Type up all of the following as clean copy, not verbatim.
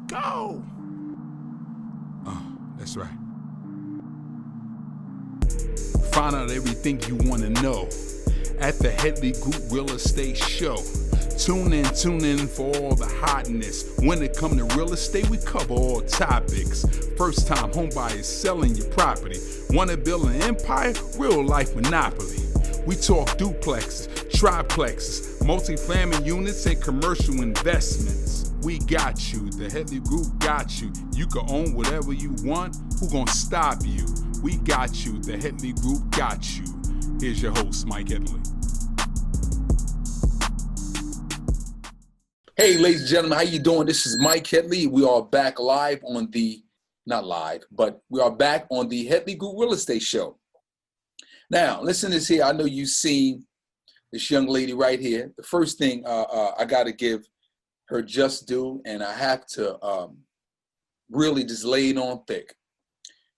Go! That's right. Find out everything you want to know at the Headley Group Real Estate Show. Tune in for all the hotness. When it come to real estate, we cover all topics. First time home buyers selling your property. Want to build an empire? Real life monopoly. We talk duplexes, triplexes, multifamily units, and commercial investments. We got you. The Headley Group got you. You can own whatever you want. Who gonna stop you? We got you. The Headley Group got you. Here's your host, Mike Headley. Hey, ladies and gentlemen, how you doing? This is Mike Headley. We are back live on the, not live, but we are back on the Headley Group Real Estate Show. Now, listen to this here. I know you've seen this young lady right here. The first thing I got to give her just due, and I have to really just lay it on thick.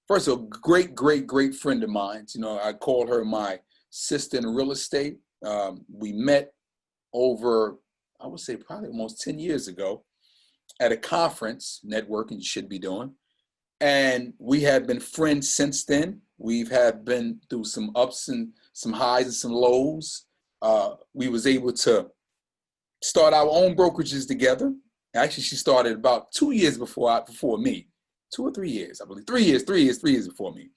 First of all, great friend of mine. You know, I call her my sister in real estate. We met over, I would say probably almost 10 years ago at a conference, networking you should be doing. And we have been friends since then. We've been through some ups and some highs and some lows. We was able to start our own brokerages together. Actually, she started about 2 years before me. 2 or 3 years, I believe. 3 years before me.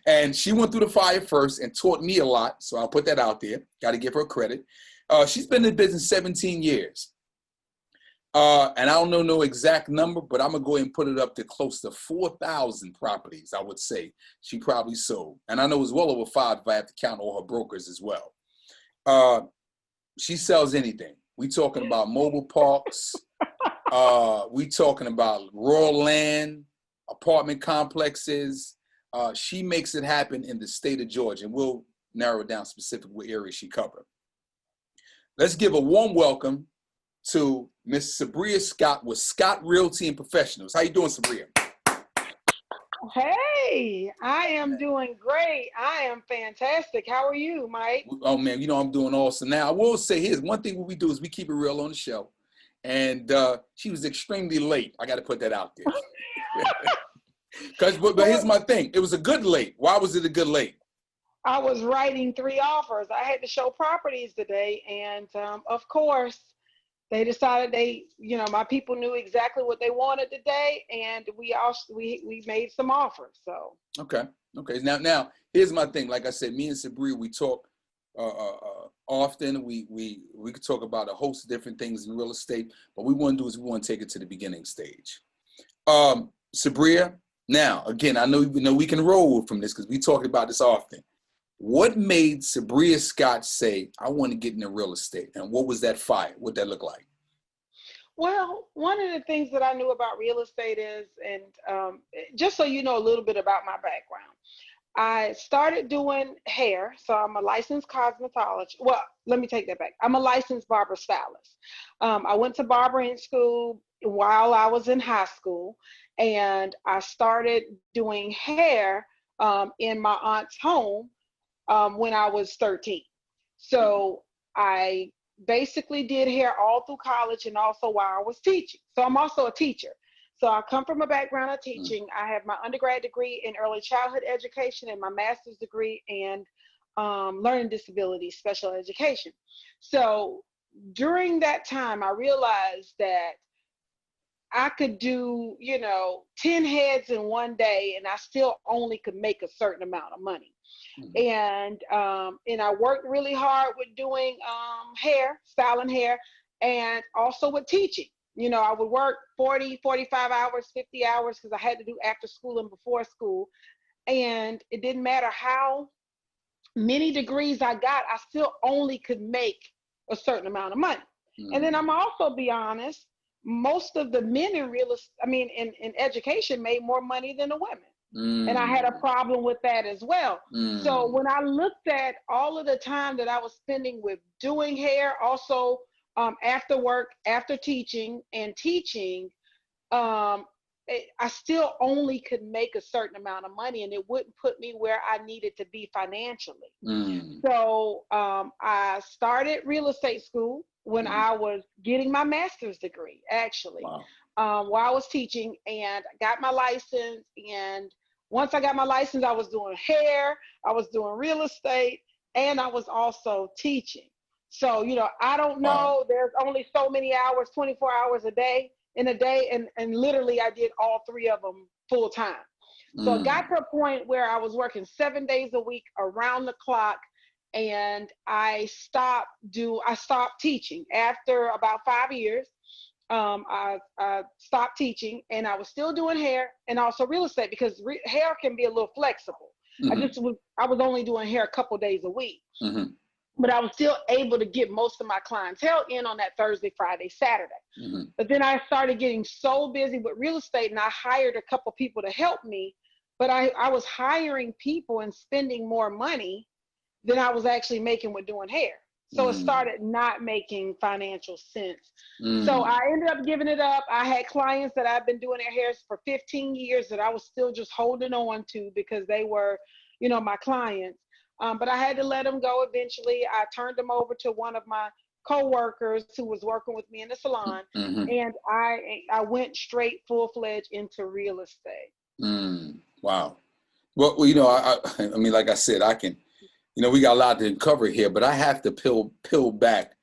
And she went through the fire first and taught me a lot. So I'll put that out there. Got to give her credit. She's been in business 17 years. And I don't know no exact number, but I'm going to go ahead and put it up to close to 4,000 properties, I would say, she probably sold. And I know it's well over 5 if I have to count all her brokers as well. She sells anything. We talking about mobile parks. We talking about rural land, apartment complexes. She makes it happen in the state of Georgia. And we'll narrow it down specifically what area she covered. Let's give a warm welcome to Miss Sabriya Scott with Scott Realty Professionals. How you doing, Sabriya? Hey, I am doing great. I am fantastic. How are you, Mike? Oh, man, you know I'm doing awesome. Now, I will say here's one thing what we do is we keep it real on the show. And she was extremely late. I got to put that out there. But here's my thing. It was a good late. Why was it a good late? I was writing 3 offers. I had to show properties today. And of course, they decided my people knew exactly what they wanted today. And we made some offers. So. Okay. Now, here's my thing. Like I said, me and Sabriya, we talk often. We could talk about a host of different things in real estate. But what we want to do is we want to take it to the beginning stage. Sabriya, now, again, I know we can roll from this because we talk about this often. What made Sabriya Scott say, I want to get into real estate? And what was that fire? What that look like? Well, one of the things that I knew about real estate is, and just so you know a little bit about my background, I started doing hair. So I'm a licensed cosmetologist. Well, let me take that back. I'm a licensed barber stylist. I went to barbering school while I was in high school, and I started doing hair in my aunt's home when I was 13. So I basically did hair all through college and also while I was teaching. So I'm also a teacher. So I come from a background of teaching. I have my undergrad degree in early childhood education and my master's degree in learning disabilities, special education. So during that time, I realized that I could do, 10 heads in one day and I still only could make a certain amount of money. And I worked really hard with doing hair, styling hair, and also with teaching. I would work 40, 45 hours, 50 hours because I had to do after school and before school. And it didn't matter how many degrees I got, I still only could make a certain amount of money. And then I'm also be honest, most of the men in in education made more money than the women. And I had a problem with that as well. So when I looked at all of the time that I was spending with doing hair, also after work, after teaching, I still only could make a certain amount of money and it wouldn't put me where I needed to be financially. So I started real estate school when I was getting my master's degree, actually. while I was teaching, and got my license. And once I got my license, I was doing hair, I was doing real estate, and I was also teaching. So, I don't Wow. know, there's only so many hours, 24 hours a day in a day. And literally I did all three of them full time. So it got to a point where I was working 7 days a week around the clock. And I stopped teaching after about 5 years. I stopped teaching, and I was still doing hair and also real estate, because hair can be a little flexible. I was only doing hair a couple days a week, but I was still able to get most of my clientele in on that Thursday, Friday, Saturday. But then I started getting so busy with real estate, and I hired a couple people to help me, but I was hiring people and spending more money than I was actually making with doing hair. So it started not making financial sense. So I ended up giving it up. I had clients that I've been doing their hair for 15 years that I was still just holding on to because they were, my clients. But I had to let them go eventually. I turned them over to one of my coworkers who was working with me in the salon. And I went straight full-fledged into real estate. Wow. Well, I mean, like I said, I can, we got a lot to cover here, but I have to peel back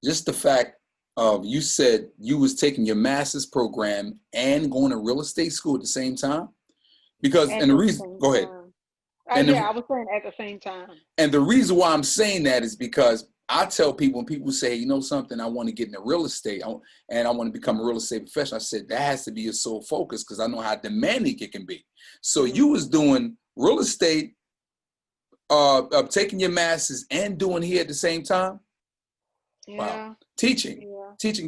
just the fact of, you said you was taking your master's program and going to real estate school at the same time, because, and the reason, go ahead. I was saying at the same time. And the reason why I'm saying that is because I tell people, when people say, something, I want to get into real estate and I want to become a real estate professional, I said, that has to be your sole focus, because I know how demanding it can be. So you was doing real estate, taking your master's and doing here at the same time? Yeah. Wow. Teaching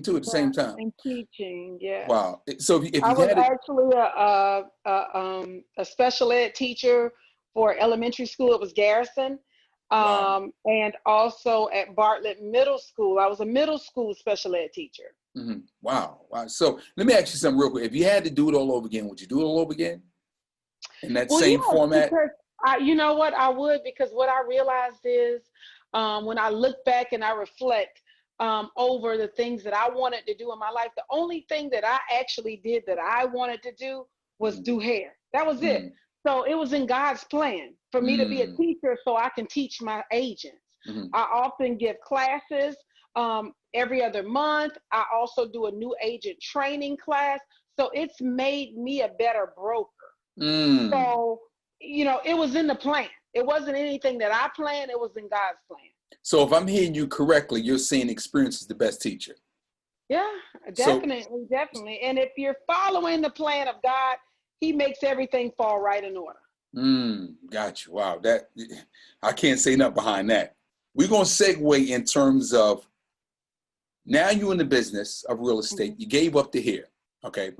too at the same time. And teaching, yeah. Wow. So if you I was had actually a special ed teacher for elementary school. It was Garrison. Wow. And also at Bartlett Middle School, I was a middle school special ed teacher. Wow. So let me ask you something real quick. If you had to do it all over again, would you do it all over again in that same format? Because you know what, I would, because what I realized is when I look back and I reflect over the things that I wanted to do in my life, the only thing that I actually did that I wanted to do was do hair. That was it. So it was in God's plan for me to be a teacher so I can teach my agents. I often give classes every other month. I also do a new agent training class. So it's made me a better broker. So, it was in the plan. It wasn't anything that I planned. It was in God's plan. So if I'm hearing you correctly, you're saying experience is the best teacher. Yeah, definitely. And if you're following the plan of God, He makes everything fall right in order. Got you. Wow. That, I can't say nothing behind that. We're going to segue in terms of, now you're in the business of real estate. You gave up the hair. Okay.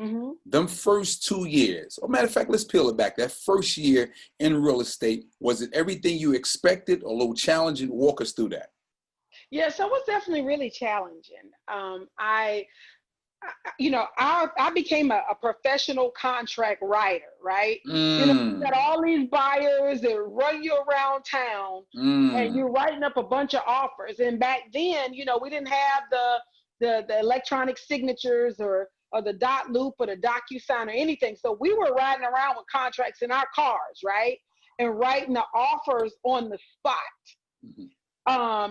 Them first 2 years, or matter of fact, let's peel it back. That first year in real estate, was it everything you expected or a little challenging? Walk us through that. Yes, it was definitely really challenging. I became a professional contract writer, right? You got all these buyers that run you around town, and you're writing up a bunch of offers. And back then, we didn't have the electronic signatures or the dot loop or the DocuSign or anything. So we were riding around with contracts in our cars, right? And writing the offers on the spot.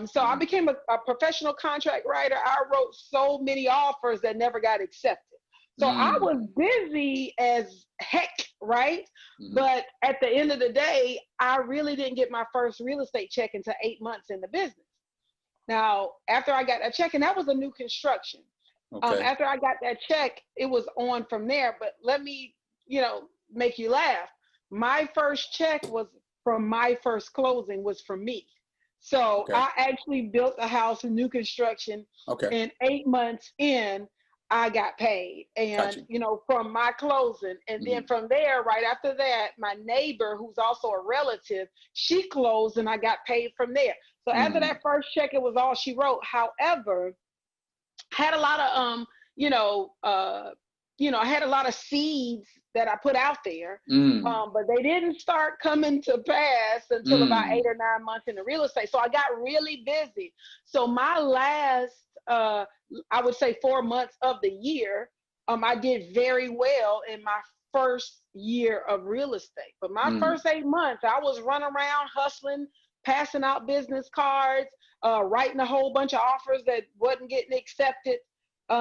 So I became a professional contract writer. I wrote so many offers that never got accepted. So I was busy as heck, right? But at the end of the day, I really didn't get my first real estate check until 8 months in the business. Now, after I got that check, and that was a new construction. After I got that check, it was on from there. But let me, make you laugh. My first check was from my first closing was from me. So I actually built a house in new construction. And 8 months in, I got paid. And, from my closing. And then from there, right after that, my neighbor, who's also a relative, she closed and I got paid from there. So after that first check, it was all she wrote. However, had a lot of, I had a lot of seeds that I put out there, but they didn't start coming to pass until about 8 or 9 months in the real estate. So I got really busy. So my last, I would say 4 months of the year, I did very well in my first year of real estate. But my first 8 months, I was running around hustling, passing out business cards, writing a whole bunch of offers that wasn't getting accepted,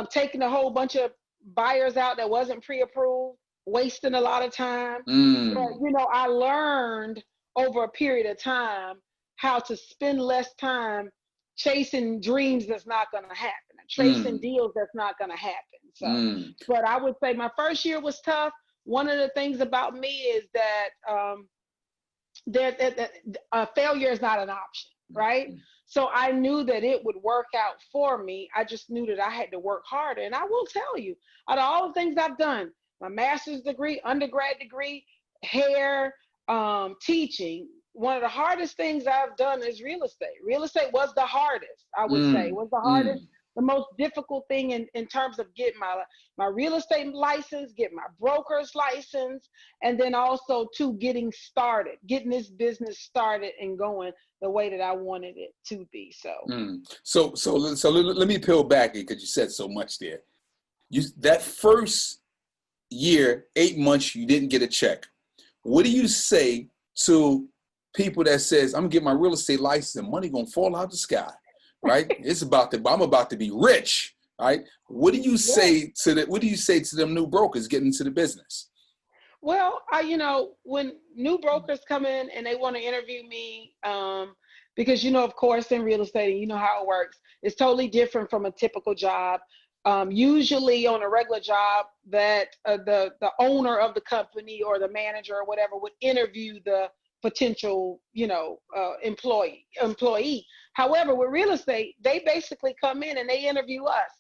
taking a whole bunch of buyers out that wasn't pre-approved, wasting a lot of time. But, you know, I learned over a period of time how to spend less time chasing dreams that's not going to happen, chasing deals that's not going to happen. So, but I would say my first year was tough. One of the things about me is that failure is not an option, right? So I knew that it would work out for me. I just knew that I had to work harder. And I will tell you, out of all the things I've done, my master's degree, undergrad degree, hair, teaching, one of the hardest things I've done is real estate. Real estate was the hardest, I would say. It was the hardest, the most difficult thing in terms of getting my real estate license, getting my broker's license, and then also to getting this business started and going the way that I wanted it to be. So, so let me peel back because you said so much there. That first year, 8 months, you didn't get a check. What do you say to people that says, I'm gonna get my real estate license and money gonna fall out the sky, right? I'm about to be rich, right? What do you say to them new brokers getting into the business? Well, you know, when new brokers come in and they want to interview me, because, you know, of course, in real estate, you know how it works, it's totally different from a typical job. Usually on a regular job that the owner of the company or the manager or whatever would interview the potential, you know, employee. However, with real estate, they basically come in and they interview us.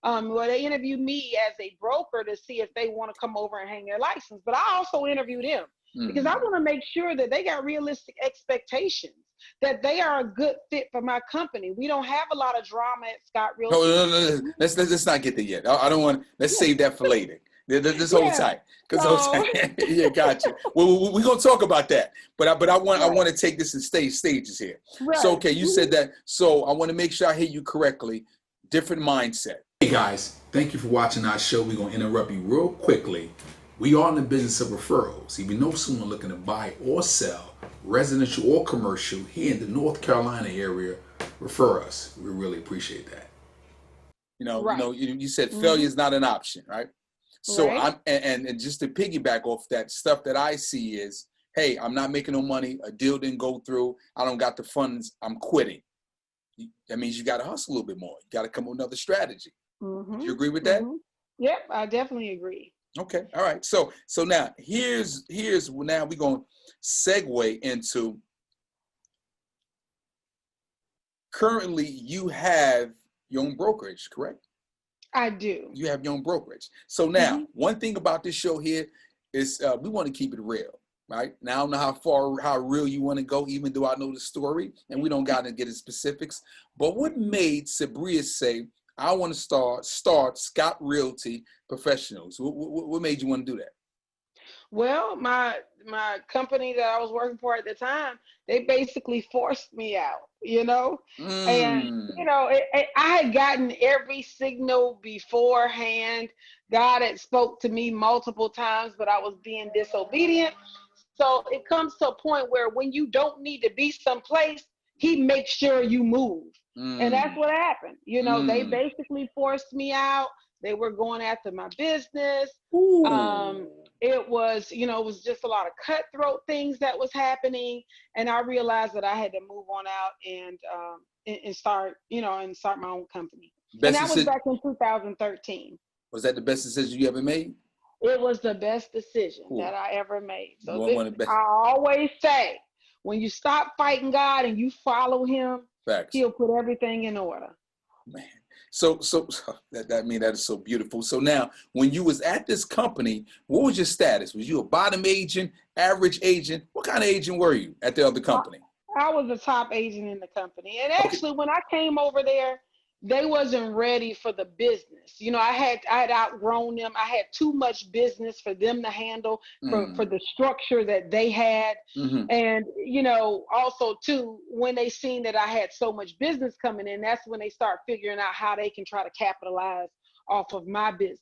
Well, they interview me as a broker to see if they want to come over and hang their license. But I also interview them because I want to make sure that they got realistic expectations, that they are a good fit for my company. We don't have a lot of drama at Scott Realty. No. Let's not get there yet. I don't want. Let's save that for later. This whole time, yeah, got you. Well, we're gonna talk about that, but I want to take this in stages here. Right. So, okay, you said that. So I want to make sure I hear you correctly. Different mindset. Hey guys, thank you for watching our show. We're gonna interrupt you real quickly. We are in the business of referrals. If you know someone looking to buy or sell, residential or commercial, here in the North Carolina area, refer us. We really appreciate that. You said failure is not an option, right? So right. and just to piggyback off that, stuff that I see is, hey, I'm not making no money. A deal didn't go through. I don't got the funds. I'm quitting. That means you got to hustle a little bit more. You got to come up with another strategy. Do you agree with that? Yep, I definitely agree. Okay, all right. So now here's now we're gonna segue into, currently you have your own brokerage, correct? I do. You have your own brokerage. So now one thing about this show here is we want to keep it real, right? Now I don't know how real you want to go, even though I know the story and we don't got to get into specifics. But what made Sabriya say, I want to start Scott Realty Professionals? What made you want to do that? Well, my company that I was working for at the time, they basically forced me out, you know? And, you know, I had gotten every signal beforehand. God had spoke to me multiple times, but I was being disobedient. So it comes to a point where when you don't need to be someplace, he makes sure you move. And that's what happened. You know, they basically forced me out. They were going after my business. It was, you know, it was just a lot of cutthroat things that was happening. And I realized that I had to move on out and start, you know, and start my own company. And that was back in 2013. Was that the best decision you ever made? It was the best decision that I ever made. So I always say, when you stop fighting God and you follow him, he'll put everything in order. Man. So that is so beautiful. So now, when you was at this company, what was your status? Was you a bottom agent, average agent? What kind of agent were you at the other company? I was the top agent in the company. And actually, when I came over there, they wasn't ready for the business. You know, I had outgrown them. I had too much business for them to handle for the structure that they had. And, you know, also too, when they seen that I had so much business coming in, that's when they start figuring out how they can try to capitalize off of my business.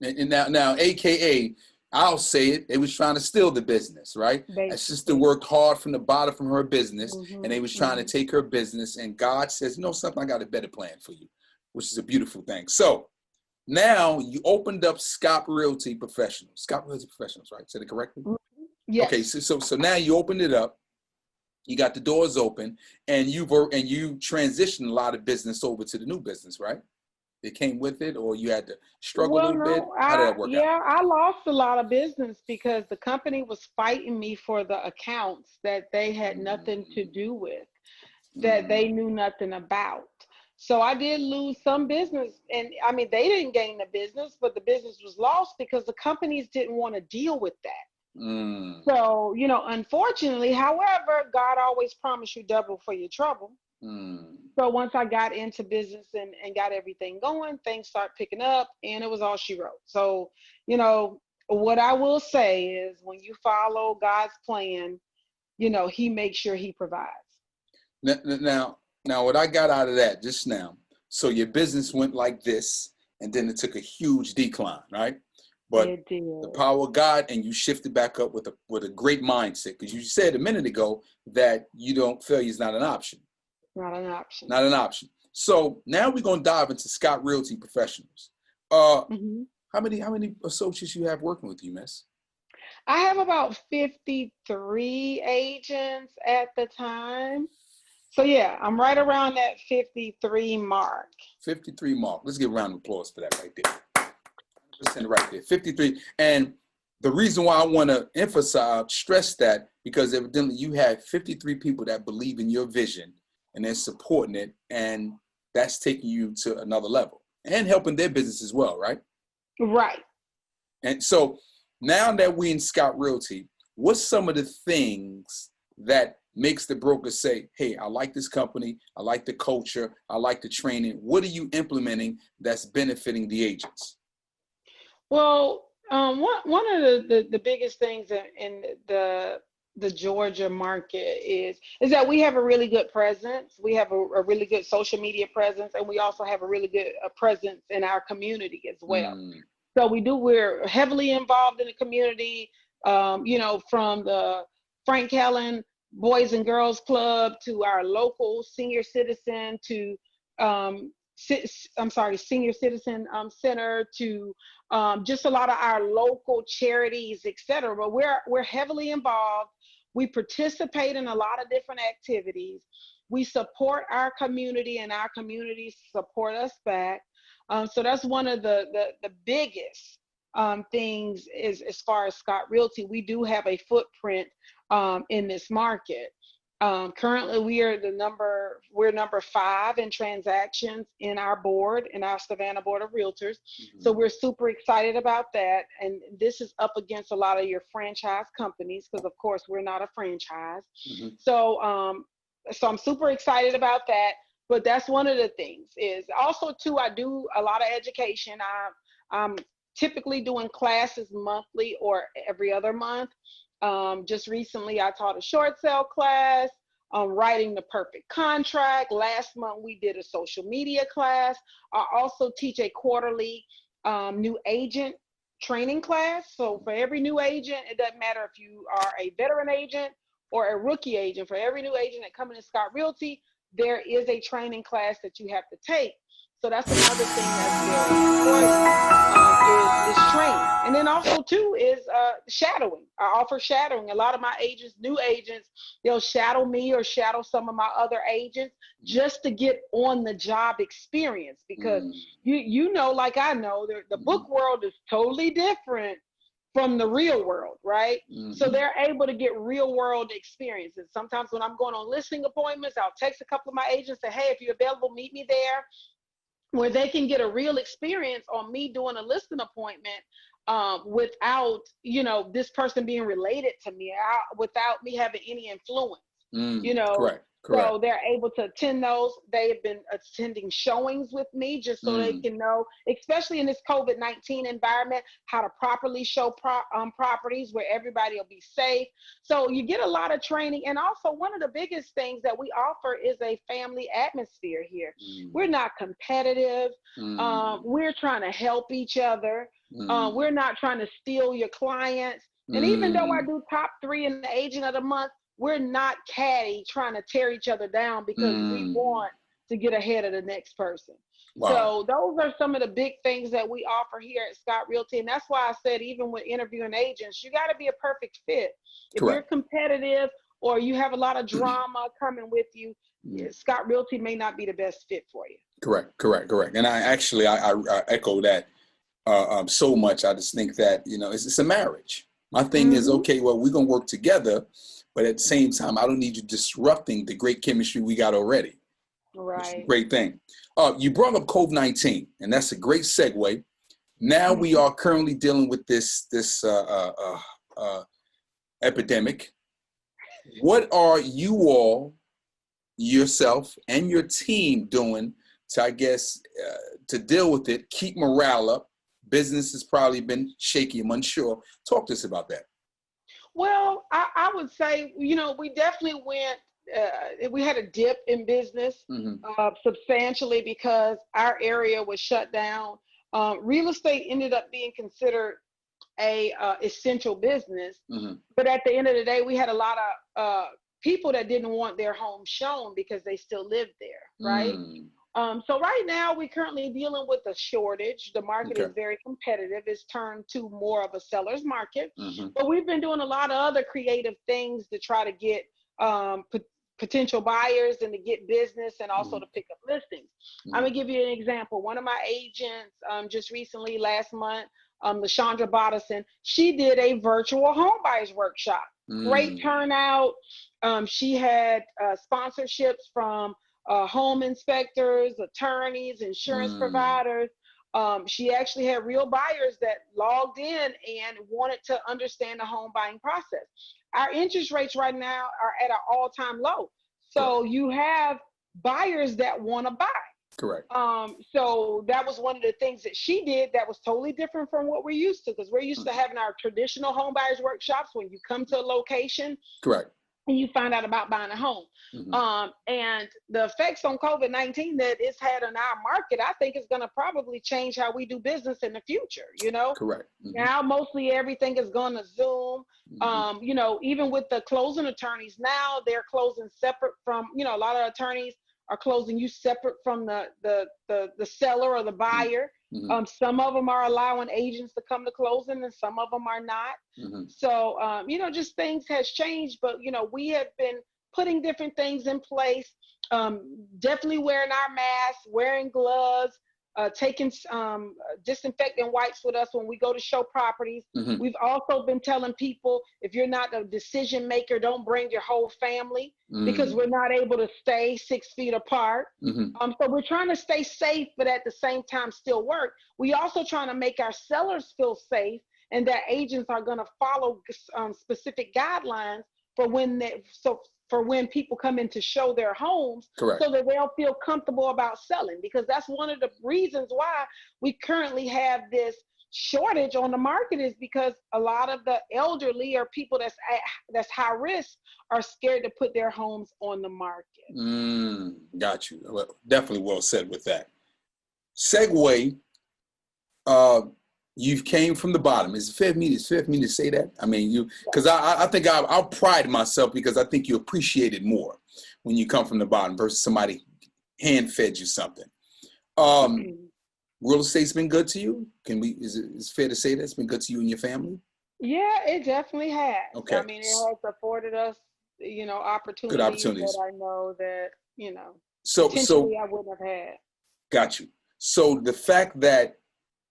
And now, AKA, I'll say it, they was trying to steal the business, right? Basically. That sister worked hard from the bottom from her business, and they was trying to Mm-hmm. take her business. And God says, you know something, I got a better plan for you, which is a beautiful thing. So now you opened up Scott Realty Professionals. Scott Realty Professionals, right? Said it correctly? Yes. Okay, so now you opened it up. You got the doors open, and you transitioned a lot of business over to the new business, right? It came with it, or you had to struggle a Well, little bit? no, How did that work out? I lost a lot of business because the company was fighting me for the accounts that they had nothing to do with, that they knew nothing about. So I did lose some business. And I mean, they didn't gain the business, but the business was lost because the companies didn't want to deal with that. So, unfortunately, however, God always promised you double for your trouble. So once I got into business and got everything going, things start picking up, and it was all she wrote. So, what I will say is when you follow God's plan, he makes sure he provides. Now, what I got out of that just now, so your business went like this, and then it took a huge decline, right? But It did. the power of God, and you shifted back up with a great mindset, because you said a minute ago that failure is not an option. Not an option. Not an option. So now we're gonna dive into Scott Realty Professionals. How many associates you have working with you, Miss? I have about 53 agents at the time. So yeah, I'm right around that 53 mark. 53 mark. Let's give a round of applause for that right there. Right there, 53. And the reason why I want to stress that, because evidently you have 53 people that believe in your vision and they're supporting it, and that's taking you to another level and helping their business as well, right? Right. And so now that we in Scott Realty, what's some of the things that makes the broker say, hey, I like this company, I like the culture, I like the training? What are you implementing that's benefiting the agents? Well, one of the biggest things in the Georgia market is that we have a really good presence. We have a really good social media presence, and we also have a really good presence in our community as well. So we're heavily involved in the community, from the Frank Helen Boys and Girls Club to our local senior citizen to senior citizen center to just a lot of our local charities, etc. But we're heavily involved. We participate in a lot of different activities. We support our community, and our communities support us back. So that's one of the biggest things is, as far as Scott Realty, we do have a footprint in this market. Currently, we're number 5 in transactions in our Savannah Board of Realtors. So we're super excited about that. And this is up against a lot of your franchise companies, because of course we're not a franchise. So I'm super excited about that. But that's one of the things. Is also too, I do a lot of education. I'm typically doing classes monthly or every other month. Just recently, I taught a short sale class, writing the perfect contract. Last month, we did a social media class. I also teach a quarterly new agent training class. So for every new agent, it doesn't matter if you are a veteran agent or a rookie agent. For every new agent that comes into Scott Realty, there is a training class that you have to take. So that's another thing that's very important, is training. And then also too is shadowing. I offer shadowing. A lot of my agents, new agents, they'll shadow me or shadow some of my other agents just to get on the job experience, because like I know, the book world is totally different from the real world, right? So they're able to get real world experiences. Sometimes when I'm going on listing appointments, I'll text a couple of my agents, say, hey, if you're available, meet me there, where they can get a real experience on me doing a listing appointment without, this person being related to me, without me having any influence. you know, Correct. so they're able to attend those. They have been attending showings with me just so they can know, especially in this COVID-19 environment, how to properly show properties where everybody will be safe. So you get a lot of training. And also one of the biggest things that we offer is a family atmosphere here. We're not competitive. We're trying to help each other. We're not trying to steal your clients. And even though I do top 3 in the agent of the month, we're not catty trying to tear each other down because we want to get ahead of the next person. Wow. So those are some of the big things that we offer here at Scott Realty. And that's why I said, even with interviewing agents, you got to be a perfect fit. If you're competitive or you have a lot of drama coming with you, Scott Realty may not be the best fit for you. Correct. And I echo that so much. I just think that, it's a marriage. My thing is, okay, well, we're going to work together. But at the same time, I don't need you disrupting the great chemistry we got already. Right. Great thing. You brought up COVID-19, and that's a great segue. Now we are currently dealing with this epidemic. What are you all, yourself and your team doing to, I guess, to deal with it, keep morale up? Business has probably been shaky, I'm unsure. Talk to us about that. Well, I would say, we definitely we had a dip in business substantially because our area was shut down. Real estate ended up being considered a essential business. But at the end of the day, we had a lot of people that didn't want their home shown because they still lived there, right? So right now we're currently dealing with a shortage. The market is very competitive. It's turned to more of a seller's market, but we've been doing a lot of other creative things to try to get potential buyers and to get business and also to pick up listings. I'm gonna give you an example. One of my agents just recently, last month, LaShondra Bodison, she did a virtual home buyers workshop. Great turnout. She had sponsorships from home inspectors, attorneys, insurance providers. She actually had real buyers that logged in and wanted to understand the home buying process. Our interest rates right now are at an all-time low. So you have buyers that want to buy. Correct. So that was one of the things that she did that was totally different from what we're used to, because we're used to having our traditional home buyers workshops when you come to a location. Correct. And you find out about buying a home. And the effects on COVID-19 that it's had on our market, I think is going to probably change how we do business in the future, Correct. Now, mostly everything is going to Zoom. Even with the closing attorneys, now they're closing separate from, a lot of attorneys are closing you separate from the seller or the buyer. Some of them are allowing agents to come to closing and some of them are not. So, just things has changed, but, we have been putting different things in place, definitely wearing our masks, wearing gloves, taking disinfectant wipes with us when we go to show properties. We've also been telling people, if you're not a decision maker, don't bring your whole family because we're not able to stay 6 feet apart. So we're trying to stay safe, but at the same time still work. We also trying to make our sellers feel safe and that agents are going to follow specific guidelines for when people come in to show their homes. Correct. So that they'll feel comfortable about selling, because that's one of the reasons why we currently have this shortage on the market, is because a lot of the elderly or people that's high risk are scared to put their homes on the market. Got you. Well, definitely well said with that. Segue, you came from the bottom. Is it fair for me to say that? I mean, because I think I'll pride myself because I think you appreciate it more when you come from the bottom versus somebody hand-fed you something. Real estate's been good to you? Is it fair to say that it's been good to you and your family? Yeah, it definitely has. Okay. I mean, it has afforded us, opportunities. Good opportunities. That I know that, so potentially I wouldn't have had. Got you. So the fact that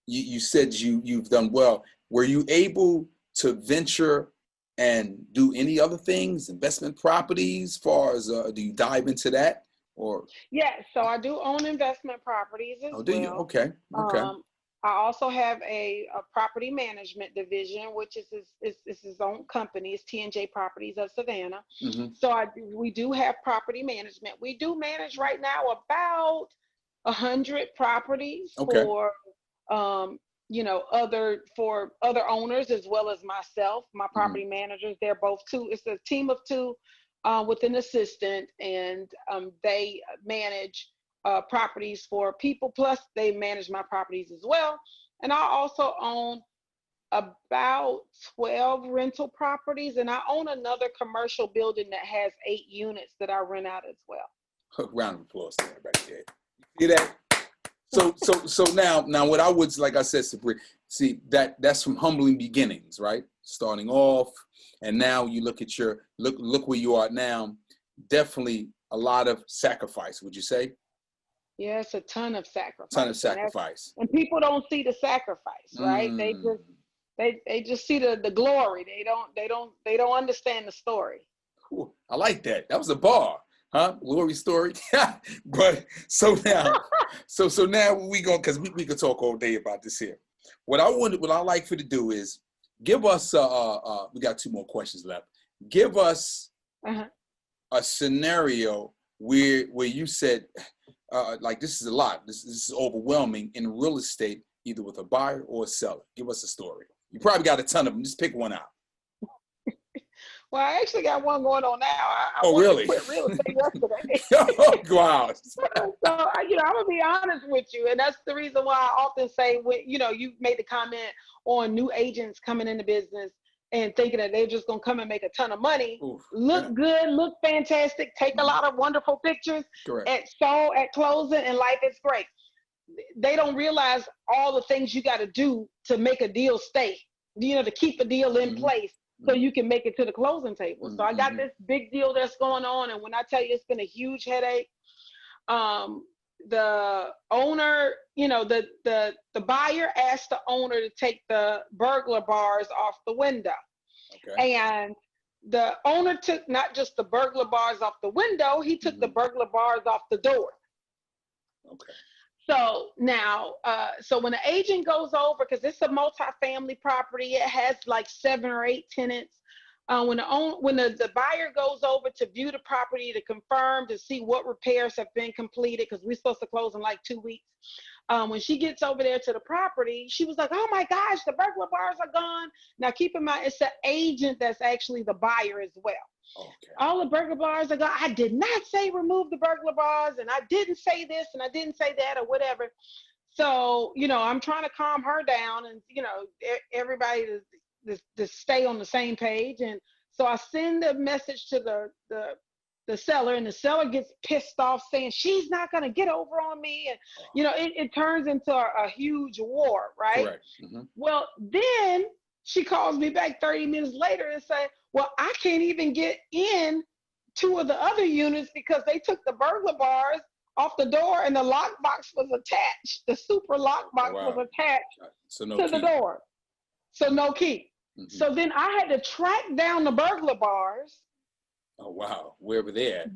you said you've done well, were you able to venture and do any other things, investment properties, as far as do you dive into that? Or Yeah, so I do own investment properties as well. Do you? Okay. I also have a property management division, which is his own company. It's T&J Properties of Savannah. Mm-hmm. So we do have property management. We do manage right now about 100 properties Okay. for other owners as well as myself. My property managers, they're both two. It's a team of two with an assistant, and they manage properties for people, plus they manage my properties as well. And I also own about 12 rental properties, and I own another commercial building that has 8 units that I rent out as well. Round of applause to everybody there. See that? So now what I would, like I said, Sabriyas, see that's from humbling beginnings, right? Starting off, and now you look at look where you are now. Definitely a lot of sacrifice, would you say? Yeah, it's a ton of sacrifice. Ton of sacrifice. And people don't see the sacrifice, right? They just see the glory. They don't understand the story. Ooh, I like that. That was a bar, huh? Glory story. But so now, so now we go, because we could talk all day about this here. What I like for you to do is give us we got 2 more questions left. Give us a scenario where you said, like, this is a lot. This is overwhelming in real estate, either with a buyer or a seller. Give us a story. You probably got a ton of them. Just pick one out. Well, I actually got one going on now. I really? Quit real estate yesterday. Oh, wow. So, I'm gonna be honest with you, and that's the reason why I often say, when you made the comment on new agents coming into business and thinking that they're just gonna come and make a ton of money, good, look fantastic, take a lot of wonderful pictures, at closing, and life is great. They don't realize all the things you got to do to make a deal stay, to keep a deal in place so you can make it to the closing table. So I got this big deal that's going on, and when I tell you it's been a huge headache, the owner, the buyer asked the owner to take the burglar bars off the window. Okay. And the owner took not just the burglar bars off the window, he took the burglar bars off the door. Okay. So now, so when the agent goes over, because it's a multi-family property, it has like 7 or 8 tenants. When the buyer goes over to view the property to confirm, to see what repairs have been completed, because we're supposed to close in like 2 weeks. When she gets over there to the property, she was like, "Oh my gosh, the burglar bars are gone." Now keep in mind, it's the agent that's actually the buyer as well. Okay. All the burglar bars are gone. I did not say remove the burglar bars, and I didn't say this, and I didn't say that, or whatever. So, I'm trying to calm her down, and, everybody to stay on the same page. And so I send a message to the seller, and the seller gets pissed off, saying she's not going to get over on me. And, it turns into a huge war, right? Correct. Well, then she calls me back 30 minutes later and say, "Well, I can't even get in 2 of the other units because they took the burglar bars off the door and the lockbox was attached. The super lockbox was attached to the door. So no key." So then I had to track down the burglar bars. Oh, wow. Where were they at?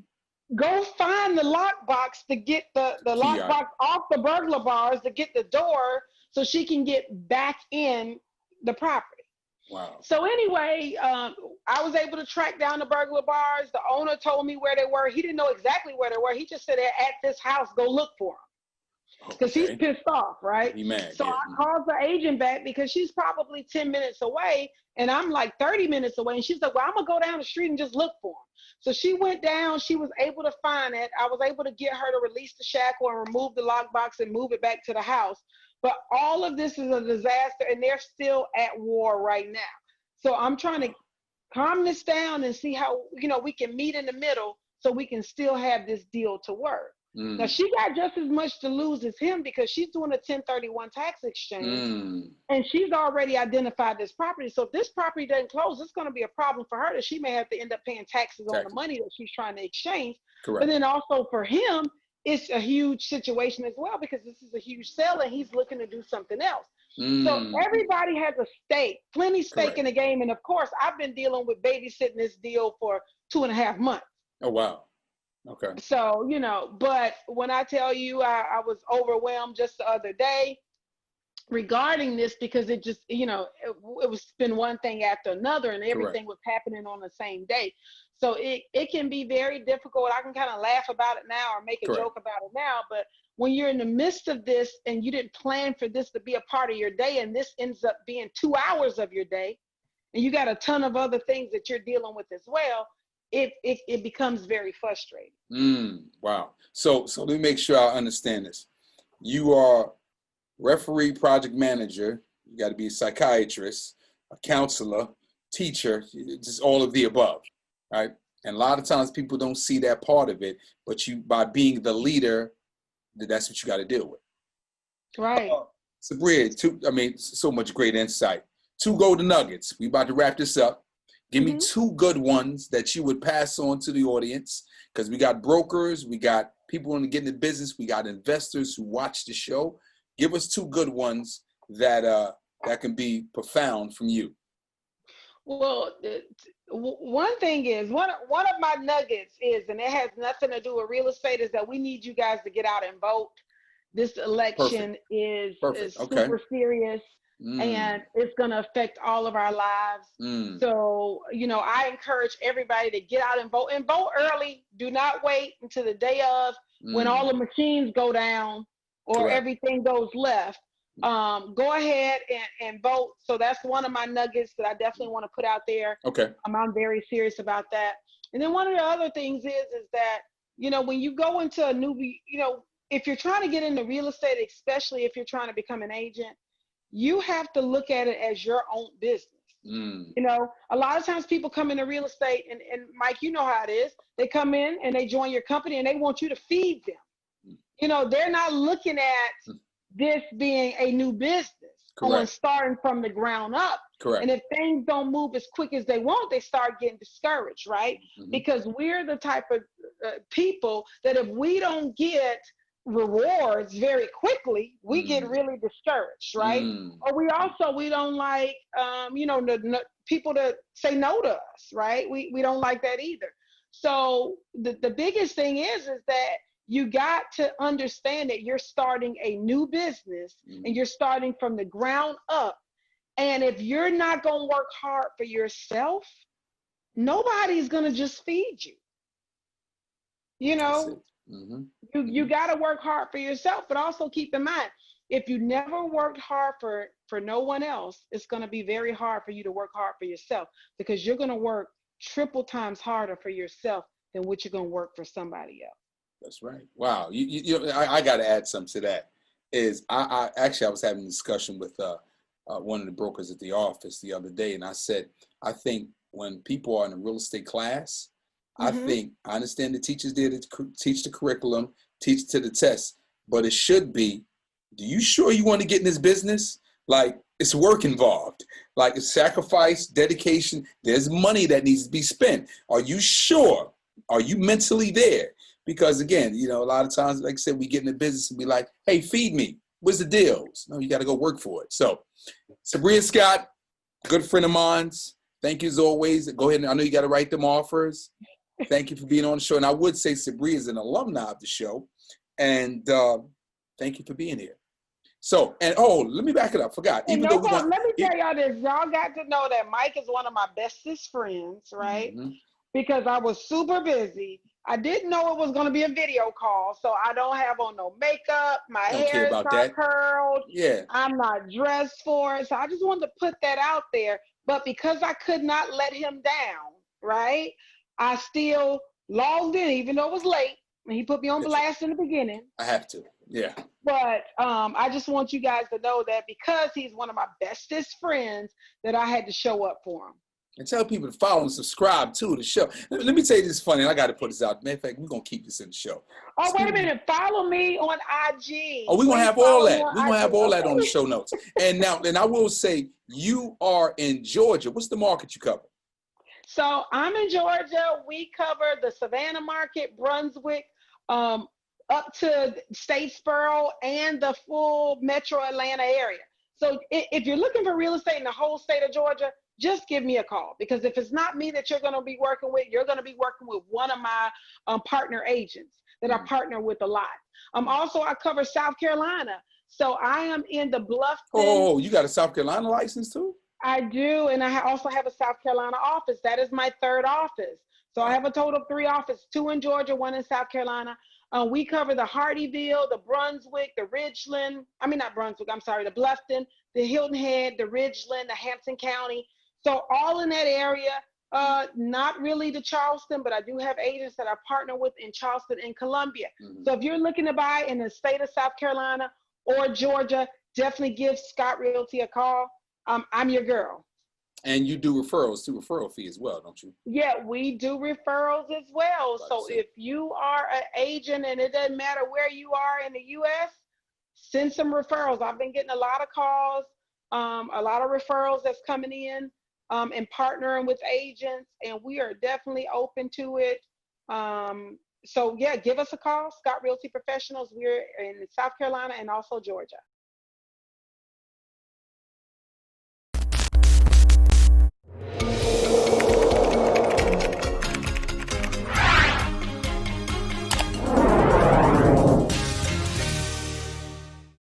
Go find the lockbox to get the lockbox off the burglar bars to get the door so she can get back in the property. Wow. So anyway, I was able to track down the burglar bars. The owner told me where they were. He didn't know exactly where they were. He just said, "They're at this house. Go look for them." Because he's pissed off, right? So I called the agent back because she's probably 10 minutes away, and I'm like 30 minutes away. And she's like, "Well, I'm going to go down the street and just look for them." So she went down. She was able to find it. I was able to get her to release the shackle and remove the lockbox and move it back to the house. But all of this is a disaster, and they're still at war right now. So I'm trying to calm this down and see how, we can meet in the middle so we can still have this deal to work. Now, she got just as much to lose as him because she's doing a 1031 tax exchange, and she's already identified this property. So if this property doesn't close, it's going to be a problem for her that she may have to end up paying taxes on the money that she's trying to exchange. Correct. But then also for him, it's a huge situation as well because this is a huge sale and he's looking to do something else. So everybody has a stake, plenty stake in the game. And of course, I've been dealing with babysitting this deal for 2.5 months. Oh, wow. Okay. So, but when I tell you I was overwhelmed just the other day regarding this because it just, it was been one thing after another and everything Correct. was happening on the same day. So it can be very difficult. I can kind of laugh about it now or make a Correct. joke about it now, but when you're in the midst of this and you didn't plan for this to be a part of your day and this ends up being 2 hours of your day and you got a ton of other things that you're dealing with as well, it becomes very frustrating. Wow. So let me make sure I understand this. You are referee, project manager. You got to be a psychiatrist, a counselor, teacher, just all of the above, right? And a lot of times people don't see that part of it, but you, by being the leader, that's what you got to deal with. Right. Sabriya, so much great insight. 2 golden nuggets. We about to wrap this up. Give me 2 good ones that you would pass on to the audience, because we got brokers, we got people want to get into business, we got investors who watch the show. Give us 2 good ones that can be profound from you. Well, one thing is, one of my nuggets is, and it has nothing to do with real estate, is that we need you guys to get out and vote. This election is super serious, and it's going to affect all of our lives. So, I encourage everybody to get out and vote early. Do not wait until the day of when all the machines go down or everything goes left. Go ahead and vote. So that's one of my nuggets that I definitely want to put out there. Okay. I'm very serious about that. And then one of the other things is that, when you go into a new, if you're trying to get into real estate, especially if you're trying to become an agent, you have to look at it as your own business. A lot of times people come into real estate and Mike, you know how it is. They come in and they join your company and they want you to feed them. They're not looking at this being a new business on starting from the ground up. Correct. And if things don't move as quick as they want, they start getting discouraged, right? Because we're the type of people that if we don't get rewards very quickly, we get really discouraged, right? Or we don't like, people to say no to us, right? We don't like that either. So the biggest thing is that you got to understand that you're starting a new business and you're starting from the ground up. And if you're not going to work hard for yourself, nobody's going to just feed you. You got to work hard for yourself, but also keep in mind, if you never worked hard for no one else, it's going to be very hard for you to work hard for yourself, because you're going to work triple times harder for yourself than what you're going to work for somebody else. That's right. Wow. I got to add something to that. I was having a discussion with one of the brokers at the office the other day, and I said, I think when people are in a real estate class, I understand the teachers there to teach the curriculum, teach to the test, but it should be, do you sure you want to get in this business? Like, it's work involved, like it's sacrifice, dedication. There's money that needs to be spent. Are you sure? Are you mentally there? Because again, a lot of times, like I said, we get in the business and be like, hey, feed me. What's the deals? No, you got to go work for it. So Sabriya Scott, good friend of mine. Thank you as always. Go ahead. I know you got to write them offers. Thank you for being on the show. And I would say Sabriya is an alumni of the show. And thank you for being here. So, and let me back it up. Forgot. Let me tell y'all this. Y'all got to know that Mike is one of my bestest friends, right? Because I was super busy. I didn't know it was going to be a video call, so I don't have on no makeup. My hair is not curled. Yeah. I'm not dressed for it. So I just wanted to put that out there. But because I could not let him down, right, I still logged in, even though it was late. And he put me on blast in the beginning. I have to. Yeah. But I just want you guys to know that because he's one of my bestest friends, that I had to show up for him. And tell people to follow and subscribe to the show. Let me tell you this funny, and I got to put this out. Matter of fact, we're going to keep this in the show. Oh, wait a minute. Follow me on IG. Oh, we're going to have all that. We're going to have all that on the show notes. And I will say, you are in Georgia. What's the market you cover? So I'm in Georgia. We cover the Savannah market, Brunswick, up to Statesboro, and the full metro Atlanta area. So if you're looking for real estate in the whole state of Georgia, just give me a call, because if it's not me that you're going to be working with, you're going to be working with one of my partner agents that I partner with a lot. Also, I cover South Carolina. So I am in the Bluffton. Oh, you got a South Carolina license too? I do, and I also have a South Carolina office. That is my third office. So I have a total of 3 offices, 2 in Georgia, 1 in South Carolina. We cover the Hardeeville, the Brunswick, the Ridgeland. I mean, not Brunswick, I'm sorry, the Bluffton, the Hilton Head, the Ridgeland, the Hampton County. So all in that area, not really the Charleston, but I do have agents that I partner with in Charleston and Columbia. Mm-hmm. So if you're looking to buy in the state of South Carolina or Georgia, definitely give Scott Realty a call. I'm your girl. And you do referrals to referral fee as well, don't you? Yeah, we do referrals as well. So if you are an agent and it doesn't matter where you are in the U.S., send some referrals. I've been getting a lot of calls, a lot of referrals that's coming in, and partnering with agents, and we are definitely open to it. So yeah, give us a call, Scott Realty Professionals. We're in South Carolina and also Georgia.